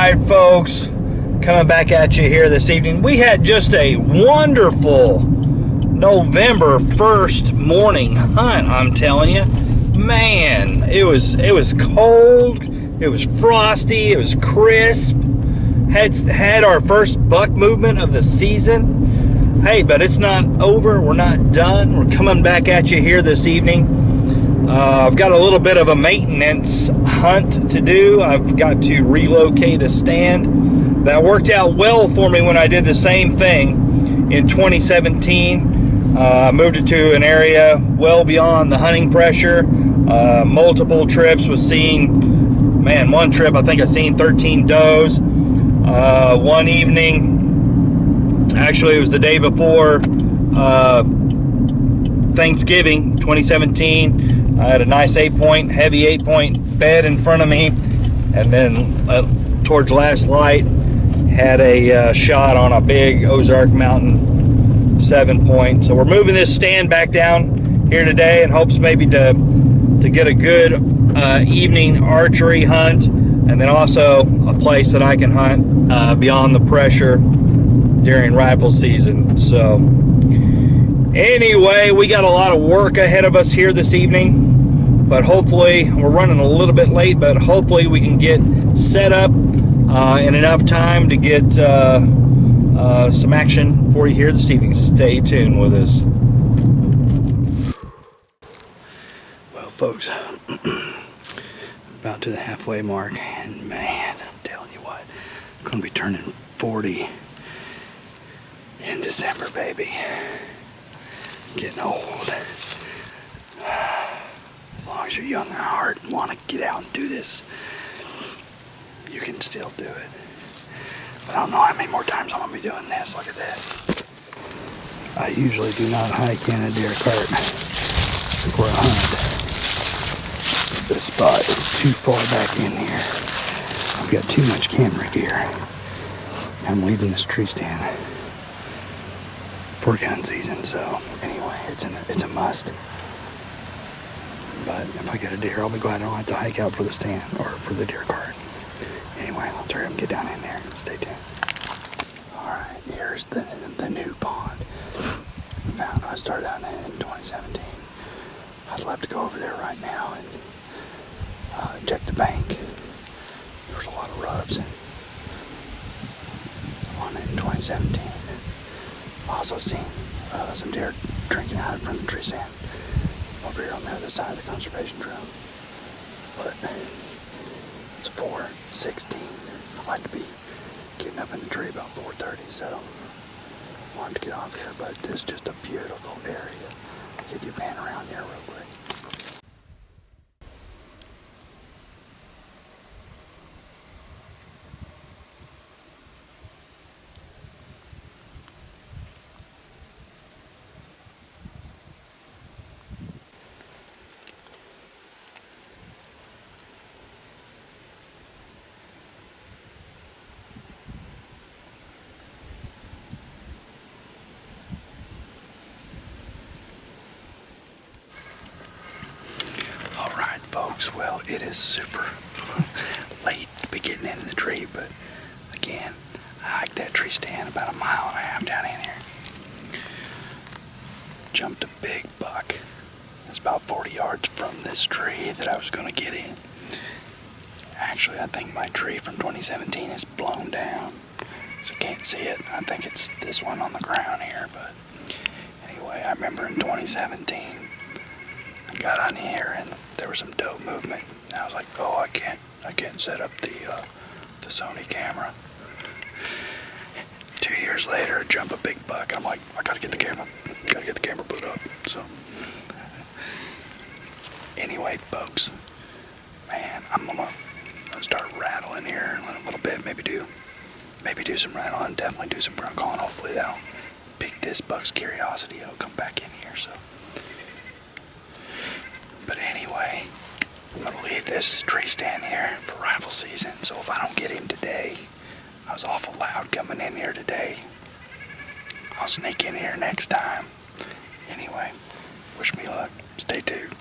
right, folks, coming back at you here this evening. We had just a wonderful November 1st morning hunt, I'm telling you. Man, it was cold, it was frosty, it was crisp. Had our first buck movement of the season. Hey, but it's not over, we're not done. We're coming back at you here this evening. I've got a little bit of a maintenance hunt to do. I've got to relocate a stand. That worked out well for me when I did the same thing in 2017. I moved it to an area well beyond the hunting pressure. Multiple trips was seeing, man, one trip I think I seen 13 does. One evening, actually it was the day before Thanksgiving 2017. I had a nice heavy 8-point bed in front of me, and then towards last light had a shot on a big Ozark mountain 7-point. So we're moving this stand back down here today in hopes maybe to get a good evening archery hunt, and then also a place that I can hunt beyond the pressure during rifle season. So anyway, we got a lot of work ahead of us here this evening, but hopefully we're running a little bit late, but hopefully we can get set up in enough time to get some action for you here this evening. Stay tuned with us. Well, folks, about to the halfway mark, and man, I'm telling you what, I'm going to be turning 40 in December, baby. Getting old. As long as you're young at heart and want to get out and do this, you can still do it. But I don't know how many more times I'm going to be doing this. Look at this. I usually do not hike in a deer cart before I hunt. This spot is too far back in here. I've got too much camera gear. I'm leaving this tree stand for gun season, so anyway, it's a must. But if I get a deer, I'll be glad I don't have to hike out for the stand or for the deer cart. Anyway, let's hurry up and get down in there. Stay tuned. Alright, here's the new pond. I started out in 2017. I'd love to go over there right now and check the bank. There's a lot of rubs on it in 2017. Also seen some deer drinking out from the tree stand over here on the other side of the conservation trail. But it's 4:16. I like to be getting up in the tree about 4:30, so I wanted to get off here. But this is just a beautiful area. I'll give you a pan around here real quick. Folks, well, it is super late to be getting into the tree, but again, I hiked that tree stand about 1.5 miles down in here. Jumped a big buck. It's about 40 yards from this tree that I was going to get in. Actually, I think my tree from 2017 is blown down, so can't see it. I think it's this one on the ground here, but anyway, I remember in 2017, I got on here and there was some doe movement. And I was like, oh, I can't set up the Sony camera. 2 years later, I jump a big buck. I'm like, I gotta get the camera put up. So anyway, folks, man, I'm gonna start rattling here in a little bit. Maybe do some rattling. Definitely do some front calling. Hopefully that'll pique this buck's curiosity. He'll come back in here. So. But anyway, I'm going to leave this tree stand here for rifle season, so if I don't get him today, I was awful loud coming in here today. I'll sneak in here next time. Anyway, wish me luck. Stay tuned.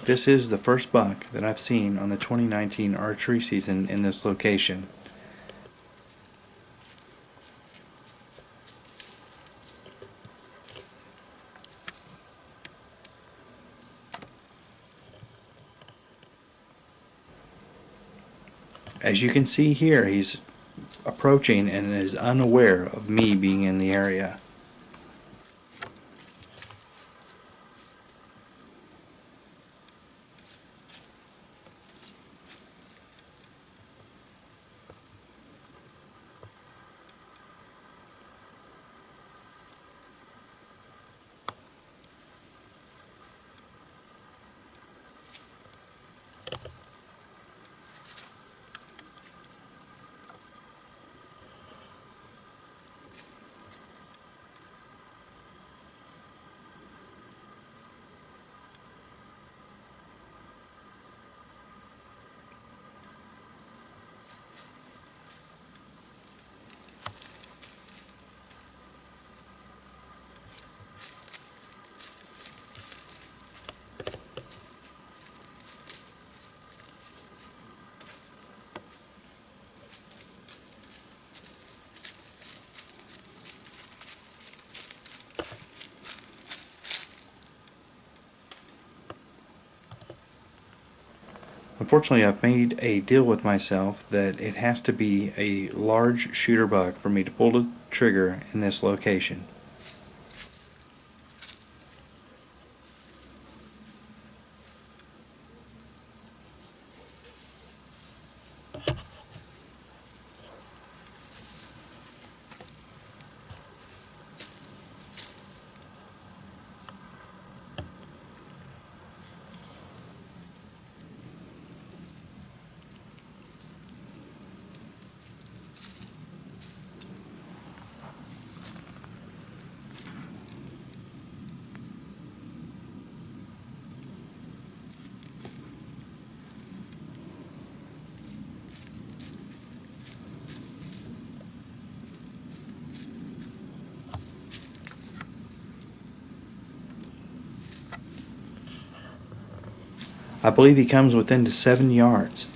This is the first buck that I've seen on the 2019 archery season in this location. As you can see here, he's approaching and is unaware of me being in the area. Unfortunately, I've made a deal with myself that it has to be a large shooter buck for me to pull the trigger in this location. I believe he comes within the 7 yards.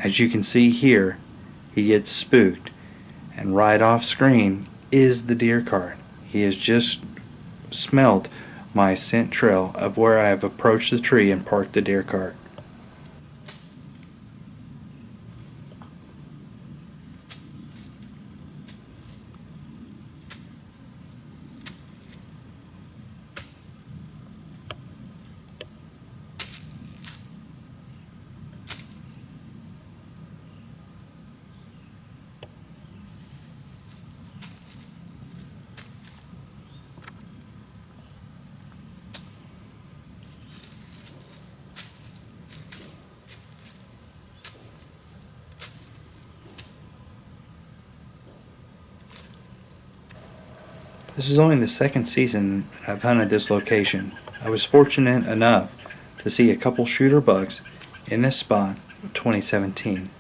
As you can see here, he gets spooked, and right off screen is the deer cart. He has just smelled my scent trail of where I have approached the tree and parked the deer cart. This is only the second season I've hunted this location. I was fortunate enough to see a couple shooter bucks in this spot in 2017.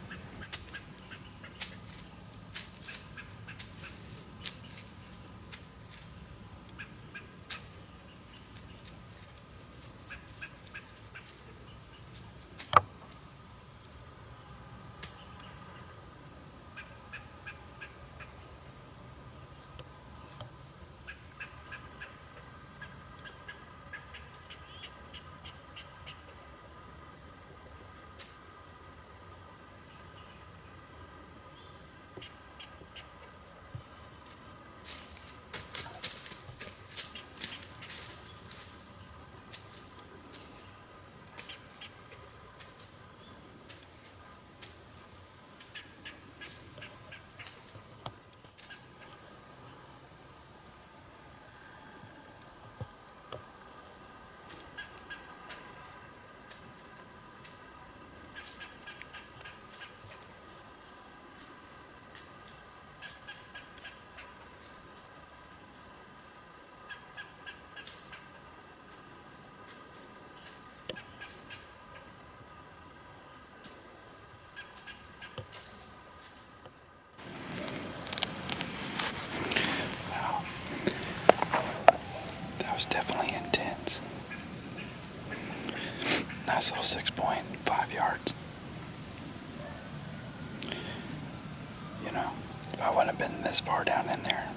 Nice little 6 point, 5 yards. You know, if I wouldn't have been this far down in there,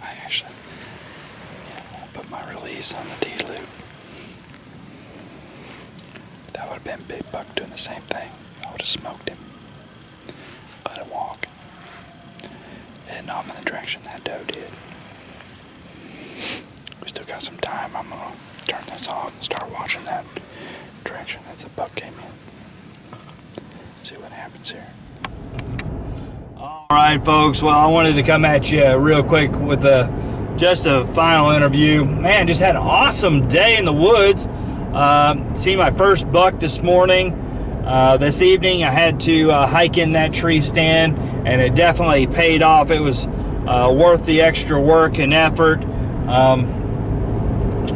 I actually put my release on the D-loop. That would have been Big Buck doing the same thing. I would have smoked him. Let him walk. Heading off in the direction that doe did. We still got some time. I'm going to turn this off and start watching that direction as the buck came in. Let's see what happens here. All right, folks. Well, I wanted to come at you real quick with just a final interview. Man, just had an awesome day in the woods. Seen my first buck this morning. This evening, I had to hike in that tree stand, and it definitely paid off. It was worth the extra work and effort.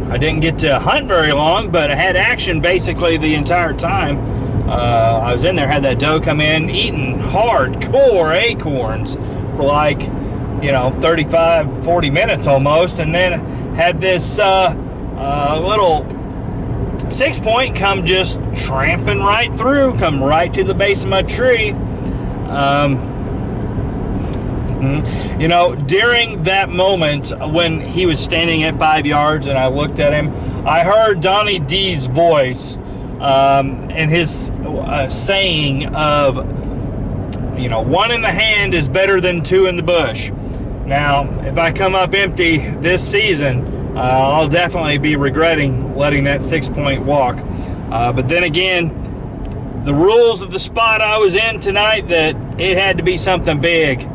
I didn't get to hunt very long, but I had action basically the entire time. I was in there, had that doe come in, eating hardcore acorns for like, 35, 40 minutes almost, and then had this little 6 point come just tramping right through, come right to the base of my tree. During that moment when he was standing at 5 yards and I looked at him, I heard Donnie D's voice and his saying of, one in the hand is better than two in the bush. Now, if I come up empty this season, I'll definitely be regretting letting that 6 point walk. But then again, the rules of the spot I was in tonight, that it had to be something big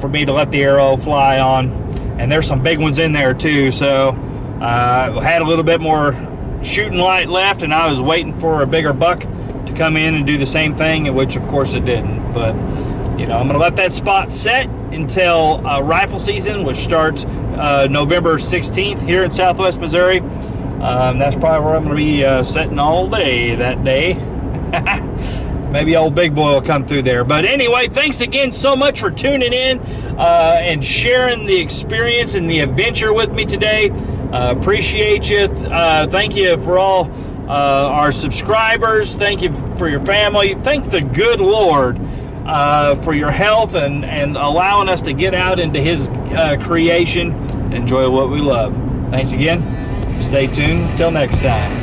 for me to let the arrow fly on, and there's some big ones in there too. So I had a little bit more shooting light left, and I was waiting for a bigger buck to come in and do the same thing, which of course it didn't. But I'm gonna let that spot set until rifle season, which starts November 16th here in Southwest Missouri. That's probably where I'm gonna be setting all day that day. Maybe old Big Boy will come through there. But anyway, thanks again so much for tuning in and sharing the experience and the adventure with me today. Appreciate you. Thank you for all our subscribers. Thank you for your family. Thank the good Lord for your health and allowing us to get out into His creation and enjoy what we love. Thanks again. Stay tuned. Till next time.